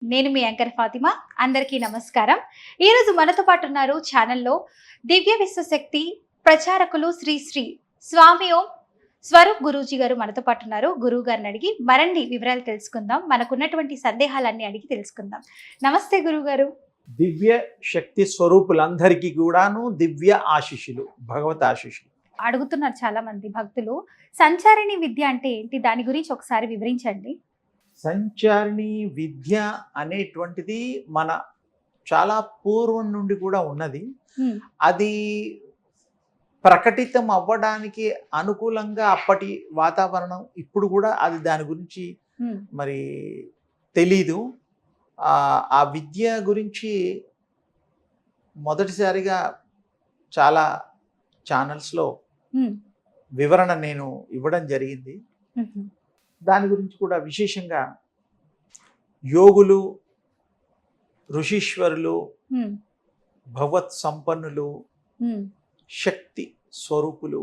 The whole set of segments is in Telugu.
నేను మీ యాంకర్ ఫాతిమా. అందరికీ నమస్కారం. ఈరోజు మనతో పాటు ఉన్నారు ఛానల్లో దివ్య విశ్వశక్తి ప్రచారకులు శ్రీ శ్రీ స్వామి ఓం స్వరూప్ గురూజీ గారు మనతో పాటు ఉన్నారు. గురువు గారిని అడిగి మరిన్ని వివరాలు తెలుసుకుందాం. మనకున్నటువంటి సందేహాలన్నీ అడిగి తెలుసుకుందాం. నమస్తే గురువు గారు. దివ్య శక్తి స్వరూపులందరికీ కూడాను దివ్య ఆశీస్సులు, భగవత్ ఆశీస్సులు. అడుగుతున్నారు చాలా మంది భక్తులు, సంచారిణి విద్య అంటే ఏంటి, దాని గురించి ఒకసారి వివరించండి. సంచారిణి విద్య అనేటువంటిది మన చాలా పూర్వం నుండి కూడా ఉన్నది. అది ప్రకటితం అవ్వడానికి అనుకూలంగా అప్పటి వాతావరణం ఇప్పుడు కూడా అది దాని గురించి మరి తెలీదు. ఆ విద్య గురించి మొదటిసారిగా చాలా ఛానల్స్లో వివరణ నేను ఇవ్వడం జరిగింది. దాని గురించి కూడా విశేషంగా యోగులు, ఋషీశ్వరులు, భగవత్ సంపన్నులు, శక్తి స్వరూపులు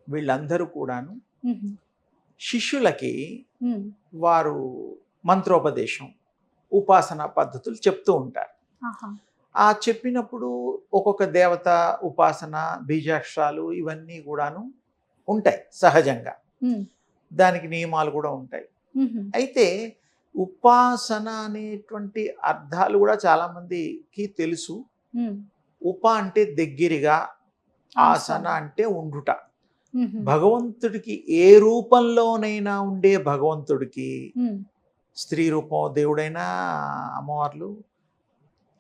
వీళ్ళందరూ కూడాను శిష్యులకి వారు మంత్రోపదేశం, ఉపాసనా పద్ధతులు చెప్తూ ఉంటారు. ఆ చెప్పినప్పుడు ఒక్కొక్క దేవత ఉపాసన, బీజాక్షరాలు ఇవన్నీ కూడాను ఉంటాయి సహజంగా. దానికి నియమాలు కూడా ఉంటాయి. అయితే ఉపాసన అనేటువంటి అర్థాలు కూడా చాలా మందికి తెలుసు. ఉప అంటే దగ్గరగా, ఆసన అంటే ఉండుట. భగవంతుడికి ఏ రూపంలోనైనా ఉండే భగవంతుడికి స్త్రీ రూపం, దేవుడైనా అమ్మవార్లు,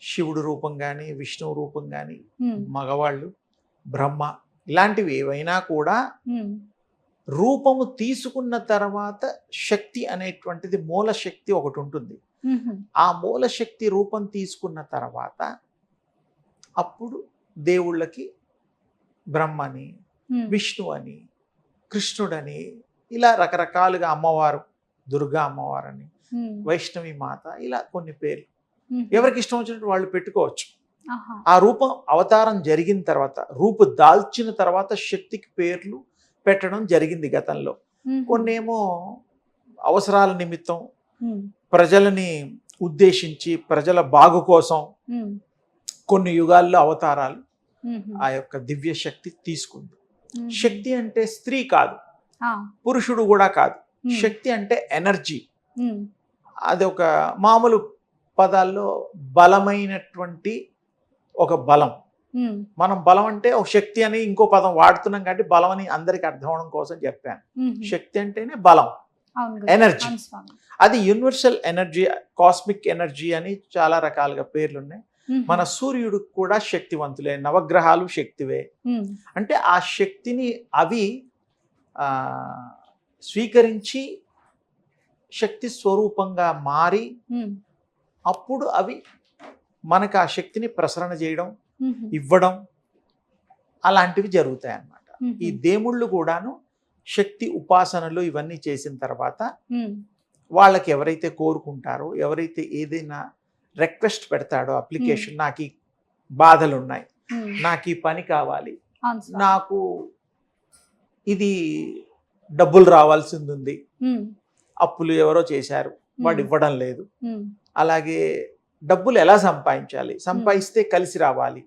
శివుడు రూపం కానీ, విష్ణువు రూపం కానీ, మగవాళ్ళు, బ్రహ్మ, ఇలాంటివి ఏవైనా కూడా రూపము తీసుకున్న తర్వాత శక్తి అనేటువంటిది మూల శక్తి ఒకటి ఉంటుంది. ఆ మూల శక్తి రూపం తీసుకున్న తర్వాత అప్పుడు దేవుళ్ళకి బ్రహ్మని, విష్ణు అని, కృష్ణుడని, ఇలా రకరకాలుగా అమ్మవారు, దుర్గా అమ్మవారని, వైష్ణవి మాత, ఇలా కొన్ని పేర్లు ఎవరికి ఇష్టం వచ్చినట్టు వాళ్ళు పెట్టుకోవచ్చు. ఆ రూపం అవతారం జరిగిన తర్వాత, రూపు దాల్చిన తర్వాత శక్తికి పేర్లు పెట్టడం జరిగింది గతంలో. కొన్నేమో అవసరాల నిమిత్తం, ప్రజలని ఉద్దేశించి, ప్రజల బాగు కోసం కొన్ని యుగాల్లో అవతారాలు ఆ యొక్క దివ్య శక్తి తీసుకుంది. శక్తి అంటే స్త్రీ కాదు, పురుషుడు కూడా కాదు. శక్తి అంటే ఎనర్జీ. అది ఒక మామూలు పదాల్లో బలమైనటువంటి ఒక బలం. మనం బలం అంటే ఒక శక్తి అని ఇంకో పదం వాడుతున్నాం కాబట్టి బలం అని అందరికి అర్థం అవడం కోసం చెప్పాను. శక్తి అంటేనే బలం, ఎనర్జీ. అది యూనివర్సల్ ఎనర్జీ, కాస్మిక్ ఎనర్జీ అని చాలా రకాలుగా పేర్లు ఉన్నాయి. మన సూర్యుడు కూడా శక్తివంతులే, నవగ్రహాలు శక్తివే. అంటే ఆ శక్తిని అవి స్వీకరించి శక్తి స్వరూపంగా మారి అప్పుడు అవి మనకు ఆ శక్తిని ప్రసరణ చేయడం, ఇవ్వడం, అలాంటివి జరుగుతాయి అన్నమాట. ఈ దేవుళ్ళు కూడాను శక్తి ఉపాసనలు ఇవన్నీ చేసిన తర్వాత వాళ్ళకి ఎవరైతే కోరుకుంటారో, ఎవరైతే ఏదైనా రిక్వెస్ట్ పెడతాడో, అప్లికేషన్, నాకు ఈ బాధలు ఉన్నాయి, నాకు ఈ పని కావాలి, నాకు ఇది డబ్బులు రావాల్సింది ఉంది, అప్పులు ఎవరో చేశారు వాడు ఇవ్వడం లేదు, అలాగే డబ్బులు ఎలా సంపాదించాలి, సంపాదిస్తే కలిసి రావాలి,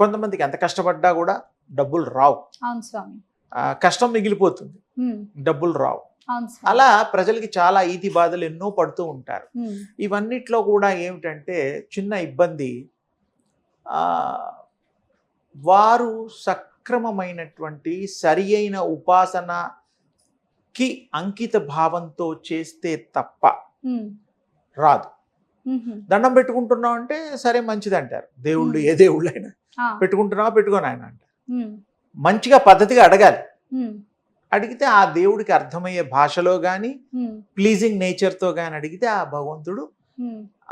కొంతమందికి ఎంత కష్టపడ్డా కూడా డబ్బులు రావు, కష్టం మిగిలిపోతుంది, డబ్బులు రావు. అలా ప్రజలకి చాలా ఈతి బాధలు ఎన్నో పడుతూ ఉంటారు. ఇవన్నిట్లో కూడా ఏమిటంటే చిన్న ఇబ్బంది, వారు సక్రమమైనటువంటి సరి అయిన ఉపాసనకి అంకిత భావంతో చేస్తే తప్ప రాదు. దండం పెట్టుకుంటున్నావు అంటే సరే మంచిది అంటారు. దేవుళ్ళు ఏ దేవుళ్ళు అయినా పెట్టుకుంటున్నావా పెట్టుకొని ఆయన అంటారు. మంచిగా పద్ధతిగా అడగాలి. అడిగితే ఆ దేవుడికి అర్థమయ్యే భాషలో కానీ, ప్లీజింగ్ నేచర్తో కానీ అడిగితే ఆ భగవంతుడు,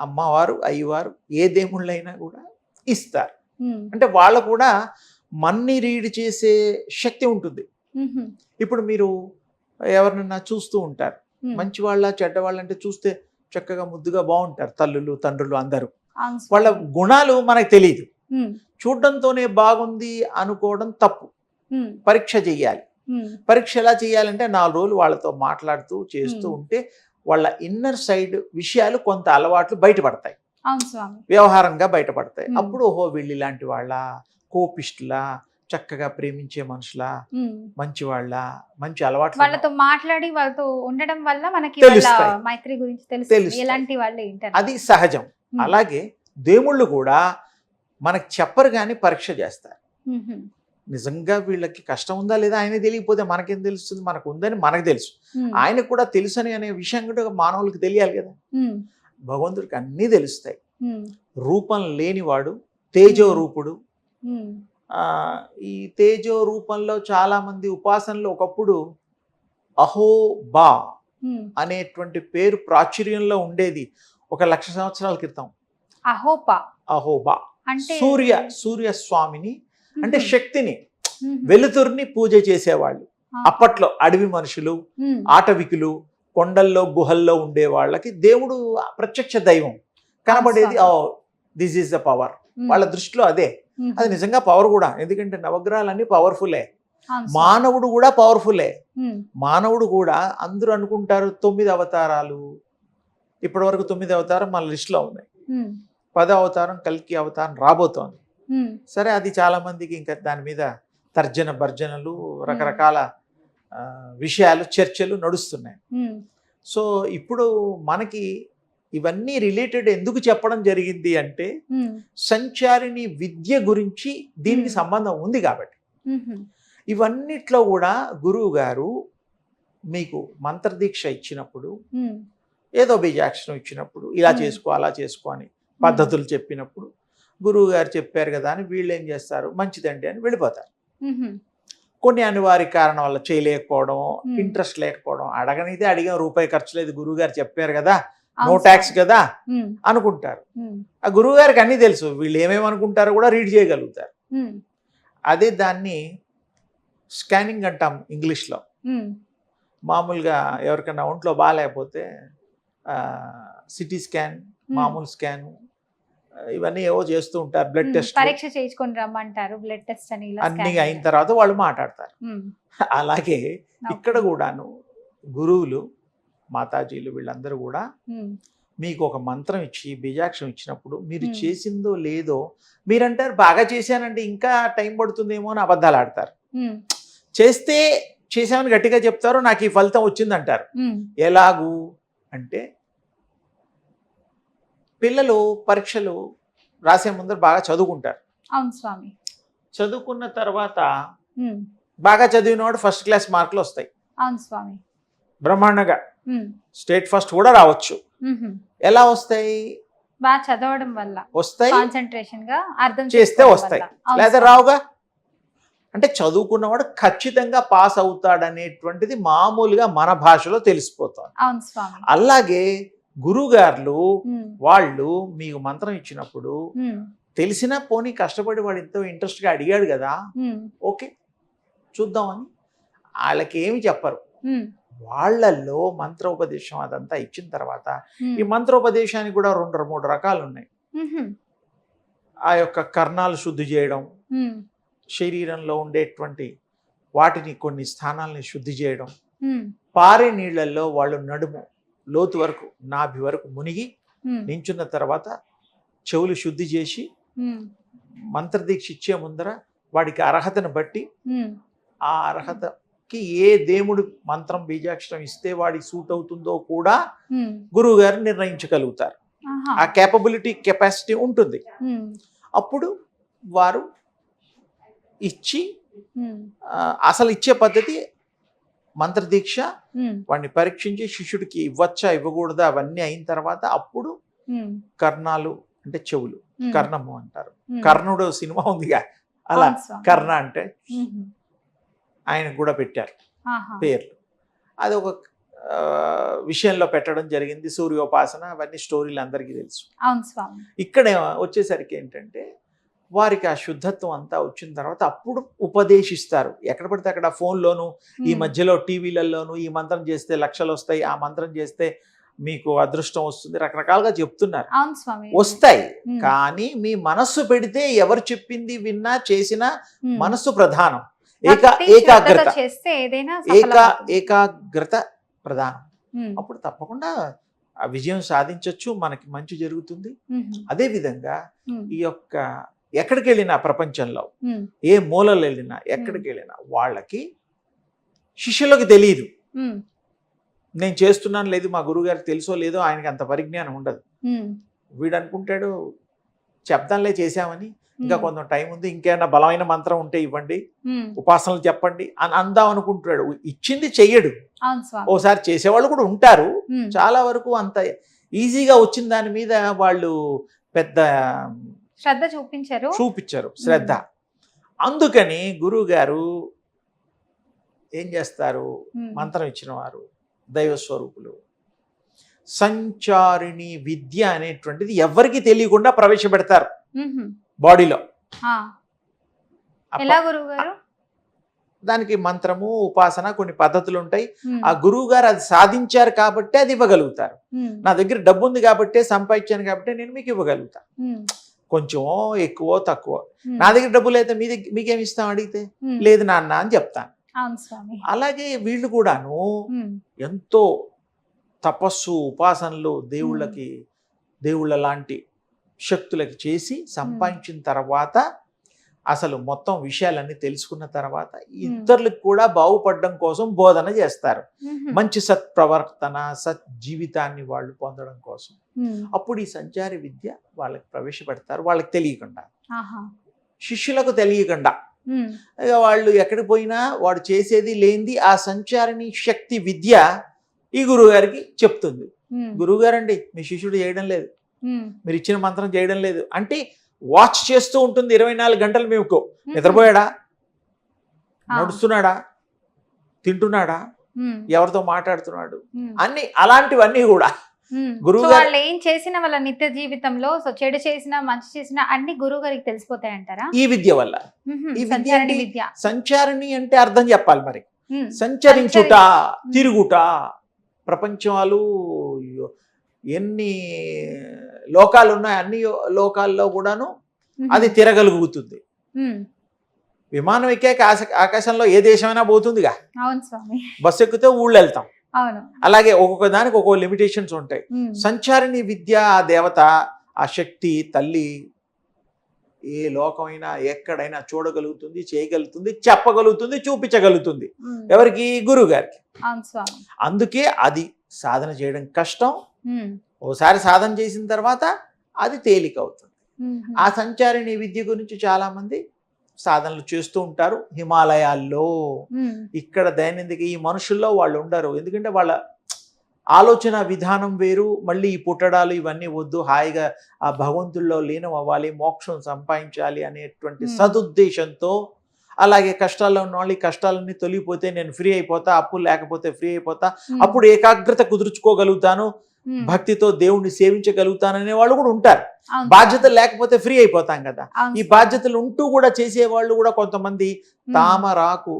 అమ్మవారు, అయ్యవారు, ఏ దేవుళ్ళైనా కూడా ఇస్తారు. అంటే వాళ్ళ కూడా మన్ని రీడ్ చేసే శక్తి ఉంటుంది. ఇప్పుడు మీరు ఎవరినన్నా చూస్తూ ఉంటారు, మంచి వాళ్ళ చెడ్డవాళ్ళ అంటే చూస్తే చక్కగా ముద్దుగా బాగుంటారు తల్లులు, తండ్రులు అందరూ. వాళ్ళ గుణాలు మనకు తెలియదు. చూడడంతోనే బాగుంది అనుకోవడం తప్పు. పరీక్ష చెయ్యాలి. పరీక్ష ఎలా చేయాలంటే 4 రోజులు వాళ్ళతో మాట్లాడుతూ చేస్తూ ఉంటే వాళ్ళ ఇన్నర్ సైడ్ విషయాలు కొంత అలవాట్లు బయటపడతాయి, అవును స్వామి. వ్యవహారంగా బయటపడతాయి. ఉమ్. అప్పుడు ఓహో వీళ్ళు ఇలాంటి వాళ్ళ, కోపిష్టులా, చక్కగా ప్రేమించే మనుషులా, ఉమ్. మంచి వాళ్ళ, మంచి అలవాట్లు వాళ్ళతో మాట్లాడి వాళ్ళతో ఉండడం వల్ల మనకి వాళ్ళ తెలుస్తాయి. మైత్రి గురించి తెలుస్తుంది, తెలుస్తాయి. ఎలాంటి వాళ్ళు ఏంటని. అది సహజం. అలాగే దేవుళ్ళు కూడా మనకు చెప్పరు కానీ పరీక్ష చేస్తారు. నిజంగా వీళ్ళకి కష్టం ఉందా లేదా ఆయన తెలియకపోతే మనకేం తెలుస్తుంది, మనకు ఉందని మనకు తెలుసు, ఆయనకు కూడా తెలుసని అనే విషయం కూడా మానవులకు తెలియాలి కదా. భగవంతుడికి అన్నీ తెలుస్తాయి. రూపం లేనివాడు తేజో రూపుడు. ఈ తేజో రూపంలో చాలా మంది ఉపాసనలు ఒకప్పుడు అహో బా అనేటువంటి పేరు ప్రాచుర్యంలో ఉండేది 1,00,000 సంవత్సరాల క్రితం. అహోపా అహోబా అంటే సూర్య స్వామిని అంటే శక్తిని, వెలుతురిని పూజ చేసేవాళ్ళు అప్పట్లో. అడవి మనుషులు, ఆటవికులు, కొండల్లో గుహల్లో ఉండే వాళ్ళకి దేవుడు ప్రత్యక్ష దైవం కనబడేది. దిస్ ఈజ్ ద పవర్, వాళ్ళ దృష్టిలో అదే. అది నిజంగా పవర్ కూడా, ఎందుకంటే నవగ్రహాలన్నీ పవర్ఫుల్లే, మానవుడు కూడా పవర్ఫుల్లే. మానవుడు కూడా అందరూ అనుకుంటారు 9 అవతారాలు, ఇప్పటి వరకు 9 అవతారం మన లిస్టులో ఉన్నాయి, 10వ అవతారం కల్కి అవతారం రాబోతోంది. సరే, అది చాలా మందికి ఇంకా దాని మీద తర్జన భర్జనలు, రకరకాల విషయాలు, చర్చలు నడుస్తున్నాయి. సో ఇప్పుడు మనకి ఇవన్నీ రిలేటెడ్ ఎందుకు చెప్పడం జరిగింది అంటే సంచారిణి విద్య గురించి దీనికి సంబంధం ఉంది కాబట్టి. ఇవన్నిట్లో కూడా గురువు గారు మీకు మంత్రదీక్ష ఇచ్చినప్పుడు, ఏదో బీజాక్షరం ఇచ్చినప్పుడు, ఇలా చేసుకో అలా చేసుకో అని పద్ధతులు చెప్పినప్పుడు గురువు గారు చెప్పారు కదా అని వీళ్ళు ఏం చేస్తారు, మంచిదండి అని వెళ్ళిపోతారు. కొన్ని అనివార్య కారణం వల్ల చేయలేకపోవడం, ఇంట్రెస్ట్ లేకపోవడం, అడగనిదే అడిగాం, రూపాయి ఖర్చు లేదు, గురువు గారు చెప్పారు కదా, నో ట్యాక్స్ కదా అనుకుంటారు. ఆ గురువు గారికి అన్నీ తెలుసు, వీళ్ళు ఏమేమి అనుకుంటారో కూడా రీడ్ చేయగలుగుతారు. అదే దాన్ని స్కానింగ్ అంటాం ఇంగ్లీష్లో. మామూలుగా ఎవరికైనా ఒంట్లో బాగాలేకపోతే సిటీ స్కాన్, మామూలు స్కాన్, ఇవన్నీ ఏవో చేస్తూ ఉంటారు, బ్లడ్ టెస్ట్ పరీక్ష చేయించుకొని రమ్మంటారు, బ్లడ్ టెస్ట్ అని, అన్ని అయిన తర్వాత వాళ్ళు మాట్లాడతారు. అలాగే ఇక్కడ కూడాను గురువులు, మాతాజీలు వీళ్ళందరూ కూడా మీకు ఒక మంత్రం ఇచ్చి బీజాక్షరం ఇచ్చినప్పుడు మీరు చేసిందో లేదో మీరంటారు, బాగా చేశానండి ఇంకా టైం పడుతుందేమో అని అబద్ధాలు ఆడతారు. చేస్తే చేశామని గట్టిగా చెప్తారు, నాకు ఈ ఫలితం వచ్చిందంటారు. ఎలాగూ అంటే పిల్లలు పరీక్షలు రాసే ముందర బాగా చదువుకుంటారు. అవును స్వామి. చదువుకున్న తర్వాత బాగా చదివినవాడు ఫస్ట్ క్లాస్ మార్కులు వస్తాయి. అవును స్వామి. బ్రహ్మాండంగా స్టేట్ ఫస్ట్ కూడా రావచ్చు. ఎలా వస్తాయి? బాగా చదవడం వల్ల వస్తాయి, కాన్సంట్రేషన్ గా అర్థం చేస్తే వస్తాయి, లేదా రావుగా. అంటే చదువుకున్నవాడు ఖచ్చితంగా పాస్ అవుతాడనేటువంటిది మామూలుగా మన భాషలో తెలిసిపోతుంది. అవును స్వామి. అలాగే గురువుగారులు వాళ్ళు మీకు మంత్రం ఇచ్చినప్పుడు తెలిసినా పోనీ కష్టపడి వాడు ఎంతో ఇంట్రెస్ట్గా అడిగాడు కదా, ఓకే చూద్దామని వాళ్ళకి ఏమి చెప్పరు. వాళ్ళల్లో మంత్రోపదేశం అదంతా ఇచ్చిన తర్వాత, ఈ మంత్రోపదేశానికి కూడా 2-3 రకాలు ఉన్నాయి. ఆ యొక్క కర్ణాలు శుద్ధి చేయడం, శరీరంలో ఉండేటువంటి వాటిని కొన్ని స్థానాలని శుద్ధి చేయడం, పారే నీళ్లలో వాళ్ళు నడుము లోతు వరకు, నాభి వరకు మునిగి నించున్న తర్వాత చెవులు శుద్ధి చేసి మంత్రదీక్ష ఇచ్చే ముందర వాడికి అర్హతను బట్టి, ఆ అర్హతకి ఏ దేవుడు మంత్రం బీజాక్షరం ఇస్తే వాడికి సూట్ అవుతుందో కూడా గురువు గారు నిర్ణయించగలుగుతారు. ఆ కెపాసిటీ ఉంటుంది. అప్పుడు వారు ఇచ్చి, అసలు ఇచ్చే పద్ధతి మంత్రదీక్ష, వాడిని పరీక్షించి శిష్యుడికి ఇవ్వచ్చా ఇవ్వకూడదా అవన్నీ అయిన తర్వాత అప్పుడు కర్ణాలు అంటే చెవులు, కర్ణము అంటారు. కర్ణుడు సినిమా ఉందిగా, అలా కర్ణ అంటే ఆయనకు కూడా పెట్టారు పేర్లు. అది ఒక విషయంలో పెట్టడం జరిగింది. సూర్యోపాసన అవన్నీ స్టోరీలు అందరికీ తెలుసు. ఇక్కడ వచ్చేసరికి ఏంటంటే వారికి ఆ శుద్ధత్వం అంతా వచ్చిన తర్వాత అప్పుడు ఉపదేశిస్తారు. ఎక్కడ పడితే అక్కడ ఫోన్లోను, ఈ మధ్యలో టీవీలలోను ఈ మంత్రం చేస్తే లక్షలు వస్తాయి, ఆ మంత్రం చేస్తే మీకు అదృష్టం వస్తుంది, రకరకాలుగా చెప్తున్నారు. వస్తాయి, కానీ మీ మనస్సు పెడితే ఎవరు చెప్పింది విన్నా చేసినా మనస్సు ప్రధానం. ఏకాగ్రత ప్రధానం. అప్పుడు తప్పకుండా ఆ విజయం సాధించవచ్చు, మనకి మంచి జరుగుతుంది. అదే విధంగా ఈ యొక్క ఎక్కడికి వెళ్ళినా ప్రపంచంలో ఏ మూలలో వెళ్ళినా ఎక్కడికి వెళ్ళినా వాళ్ళకి శిష్యులకు తెలియదు నేను చేస్తున్నాను, లేదు మా గురువుగారికి తెలుసో లేదో, ఆయనకి అంత పరిజ్ఞానం ఉండదు. వీడు అనుకుంటాడు చెప్తాంలే చేశామని, ఇంకా కొంత టైం ఉంది, ఇంకేమన్నా బలమైన మంత్రం ఉంటే ఇవ్వండి, ఉపాసనలు చెప్పండి అని అందాం అనుకుంటాడు. ఇచ్చింది చెయ్యడు. ఓసారి చేసేవాళ్ళు కూడా ఉంటారు. చాలా వరకు అంత ఈజీగా వచ్చిన దాని మీద వాళ్ళు పెద్ద శ్రద్ధ చూపించారు శ్రద్ధ. అందుకని గురువు గారు ఏం చేస్తారు, మంత్రం ఇచ్చిన వారు దైవ స్వరూపులు సంచారిణి విద్య అనేటువంటిది ఎవరికి తెలియకుండా ప్రవేశపెడతారు బాడీలో. దానికి మంత్రము ఉపాసన కొన్ని పద్ధతులు ఉంటాయి. ఆ గురువు గారు అది సాధించారు కాబట్టి అది ఇవ్వగలుగుతారు. నా దగ్గర డబ్బు ఉంది కాబట్టి సంపాదించాను కాబట్టి నేను మీకు ఇవ్వగలుగుతా. కొంచెమో ఎక్కువ తక్కువ, నా దగ్గర డబ్బులు అయితే మీకేమి ఇస్తాం అడిగితే లేదు నాన్న అని చెప్తాను. అలాగే వీళ్ళు కూడాను ఎంతో తపస్సు ఉపాసనలు దేవుళ్ళ లాంటి శక్తులకి చేసి సంపాదించిన తర్వాత అసలు మొత్తం విషయాలన్నీ తెలుసుకున్న తర్వాత ఇతరులకు కూడా బాగుపడడం కోసం బోధన చేస్తారు. మంచి సత్ప్రవర్తన సజ్జీవితాన్ని వాళ్ళు పొందడం కోసం. అప్పుడు ఈ సంచారి విద్య వాళ్ళకి ప్రవేశపెడతారు, వాళ్ళకి తెలియకుండా, శిష్యులకు తెలియకుండా. ఇక వాళ్ళు ఎక్కడికి పోయినా వాడు చేసేది లేనిది ఆ సంచారిణి శక్తి విద్య ఈ గురువు గారికి చెప్తుంది. గురువు గారండి మీ శిష్యుడు చేయడం లేదు, మీరు ఇచ్చిన మంత్రం చేయడం లేదు అంటే వాచ్ చేస్తూ ఉంటుంది 24 గంటలు. మేము నిద్రపోయాడా, నడుస్తున్నాడా, తింటున్నాడా, ఎవరితో మాట్లాడుతున్నాడు, అన్ని అలాంటివన్నీ కూడా గురువు గారు ఏం చేసిన వాళ్ళ నిత్య జీవితంలో చెడు చేసినా మంచి చేసినా అన్ని గురువు గారికి తెలిసిపోతాయి అంటారా ఈ విద్య వల్ల. ఈ విద్య సంచారిణి అంటే అర్థం చెప్పాలి మరి. సంచరించుట, తిరుగుట, ప్రపంచాలు ఎన్ని లోకాలు ఉన్నాయి అన్ని లోకాల్లో కూడాను అది తిరగలుగుతుంది. విమానం ఎక్కాక ఆకాశంలో ఏ దేశమైనా పోతుందిగా, బస్సు ఎక్కితే ఊళ్ళు వెళ్తాం. అలాగే ఒక్కొక్క దానికి ఒక్కొక్క లిమిటేషన్స్ ఉంటాయి. సంచారిణి విద్య ఆ దేవత ఆ శక్తి తల్లి ఏ లోకమైనా ఎక్కడైనా చూడగలుగుతుంది, చేయగలుగుతుంది, చెప్పగలుగుతుంది, చూపించగలుగుతుంది. ఎవరికి? గురువు గారికి. అందుకే అది సాధన చేయడం కష్టం. ఓసారి సాధన చేసిన తర్వాత అది తేలిక అవుతుంది. ఆ సంచారిణి విద్య గురించి చాలా మంది సాధనలు చేస్తూ ఉంటారు హిమాలయాల్లో. ఇక్కడ దైనందిక ఈ మనుషుల్లో వాళ్ళు ఉండరు, ఎందుకంటే వాళ్ళ ఆలోచన విధానం వేరు. మళ్ళీ ఈ పుట్టడాలు ఇవన్నీ వద్దు, హాయిగా ఆ భగవంతుల్లో లీనం అవ్వాలి, మోక్షం సంపాదించాలి అనేటువంటి సదుద్దేశంతో. అలాగే కష్టాల్లో ఉన్న వాళ్ళు ఈ కష్టాలన్నీ తొలగిపోతే నేను ఫ్రీ అయిపోతా, అప్పులు లేకపోతే ఫ్రీ అయిపోతా, అప్పుడు ఏకాగ్రత కుదుర్చుకోగలుగుతాను, భక్తితో దేవుణ్ణి సేవించగలుగుతాననే వాళ్ళు కూడా ఉంటారు. బాధ్యతలు లేకపోతే ఫ్రీ అయిపోతాం కదా. ఈ బాధ్యతలు ఉంటూ కూడా చేసేవాళ్ళు కూడా కొంతమంది తామరాకు,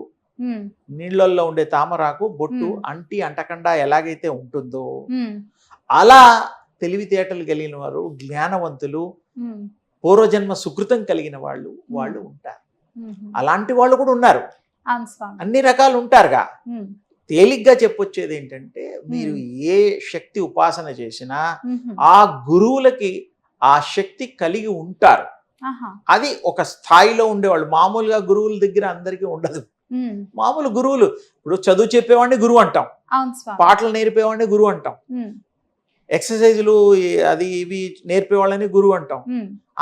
నీళ్ళల్లో ఉండే తామరాకు బొట్టు అంటకుండా ఎలాగైతే ఉంటుందో అలా తెలివితేటలు కలిగిన వారు, జ్ఞానవంతులు, పూర్వజన్మ సుకృతం కలిగిన వాళ్ళు ఉంటారు. అలాంటి వాళ్ళు కూడా ఉన్నారు, అన్ని రకాలు ఉంటారుగా. తేలిగ్గా చెప్పొచ్చేది ఏంటంటే మీరు ఏ శక్తి ఉపాసన చేసినా ఆ గురువులకి ఆ శక్తి కలిగి ఉంటారు. అది ఒక స్థాయిలో ఉండేవాళ్ళు. మామూలుగా గురువుల దగ్గర అందరికీ ఉండదు. మామూలు గురువులు, ఇప్పుడు చదువు చెప్పేవాడిని గురువు అంటాం, పాటలు నేర్పేవాడిని గురువు అంటాం, ఎక్సర్సైజులు అది ఇవి నేర్పేవాళ్ళని గురువు అంటాం,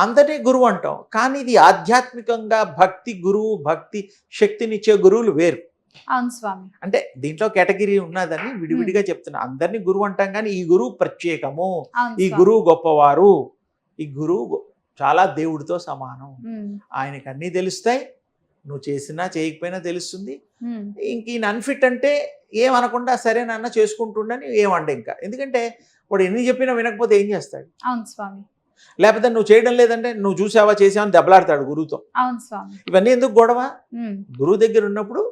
అందరినీ గురువు అంటాం. కానీ ఇది ఆధ్యాత్మికంగా భక్తి గురువు, భక్తి శక్తినిచ్చే గురువులు వేరు. అంటే దీంట్లో కేటగిరీ ఉన్నదని విడివిడిగా చెప్తున్నా. అందరినీ గురువు అంటాం కానీ ఈ గురువు ప్రత్యేకము, ఈ గురువు గొప్పవారు, ఈ గురువు చాలా దేవుడితో సమానం, ఆయనకి అన్నీ తెలుస్తాయి, నువ్వు చేసినా చేయకపోయినా తెలుస్తుంది. ఇంక ఈయన అన్ఫిట్ అంటే ఏమనకుండా సరే నాన్న చేసుకుంటుండని ఏమంటే ఇంకా, ఎందుకంటే వాడు ఎన్ని చెప్పినా వినకపోతే ఏం చేస్తాడు? లేకపోతే నువ్వు చేయడం లేదంటే నువ్వు చూసావా చేసావా అని దెబ్బలాడతాడు గురువుతో. ఇవన్నీ ఎందుకు గొడవ? గురువు దగ్గర ఉన్నప్పుడు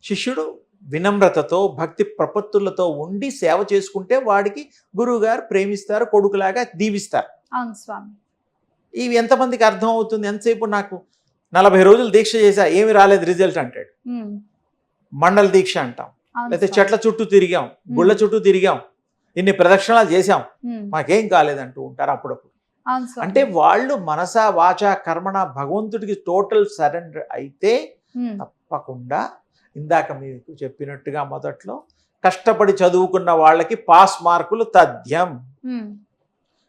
శిష్యుడు వినమ్రతతో భక్తి ప్రపత్తులతో ఉండి సేవ చేసుకుంటే వాడికి గురువు గారు ప్రేమిస్తారు, కొడుకులాగా దీవిస్తారు. ఇవి ఎంతమందికి అర్థం అవుతుంది? ఎంతసేపు నాకు 40 రోజులు దీక్ష చేశా ఏమి రాలేదు రిజల్ట్ అంటాడు. మండల దీక్ష అంటాం, అవును లేకపోతే స్వామి. చెట్ల చుట్టూ తిరిగాం, గుళ్ళ చుట్టూ తిరిగాం, ఇన్ని ప్రదక్షిణాలు చేశాం, ఉమ్, మాకేం కాలేదంటూ ఉంటారు అప్పుడప్పుడు. అవును స్వామి. అంటే వాళ్ళు మనస వాచ కర్మణ భగవంతుడికి టోటల్ సరెండర్ అయితే ఉమ్, తప్పకుండా ఇందాక మీకు చెప్పినట్టుగా మొదట్లో కష్టపడి చదువుకున్న వాళ్ళకి పాస్ మార్కులు తథ్యం. ఉమ్,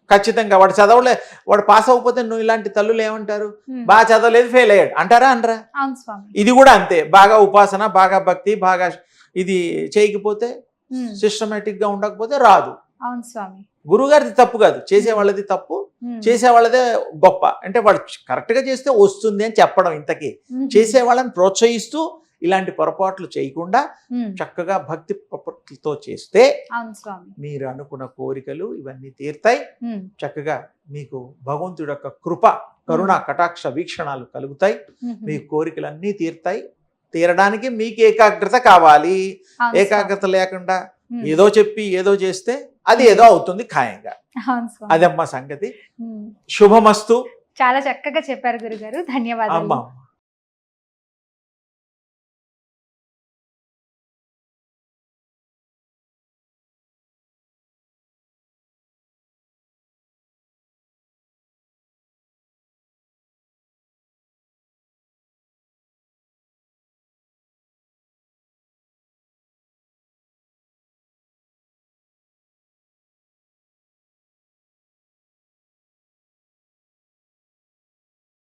ఖచ్చితంగా వాడు చదవలే, వాడు పాస్ అవ్వకపోతే నువ్వు ఇలాంటి తల్లులు ఏమంటారు, ఉమ్, బాగా చదవలేదు ఫెయిల్ అయ్యాడు అంటారా అనరా? అవును స్వామి. ఇది కూడా అంతే, బాగా ఉపాసన బాగా భక్తి బాగా ఇది చేయకపోతే ఉమ్, సిస్టమేటిక్గా ఉండకపోతే రాదు. అవును స్వామి. గురువుగారిది తప్పు కాదు, చేసే వాళ్ళది తప్పు, ఉమ్, చేసే వాళ్ళదే గొప్ప. అంటే వాడు కరెక్ట్గా చేస్తే వస్తుంది అని చెప్పడం ఇంతకీ. ఉమ్, చేసే వాళ్ళని ప్రోత్సహిస్తూ ఇలాంటి పొరపాట్లు చేయకుండా ఉమ్, చక్కగా భక్తి ప్రపత్తులతో చేస్తే అవును స్వామి. మీరు అనుకున్న కోరికలు ఇవన్నీ తీరుతాయి. ఉమ్, చక్కగా మీకు భగవంతుడి యొక్క కృప కరుణ కటాక్ష వీక్షణాలు కలుగుతాయి. ఉమ్, మీ కోరికలన్నీ తీరుతాయి. తీరడానికి మీకు ఏకాగ్రత కావాలి. అవును ఏకాగ్రత స్వామి. లేకుండా ఉమ్, ఏదో చెప్పి ఏదో చేస్తే అది ఏదో అవుతుంది ఖాయంగా. అవును స్వామి. అదమ్మా సంగతి. ఉమ్, శుభమస్తు చాలా చక్కగా చెప్పారు గురుగారు. ధన్యవాదాలు. అమ్మా.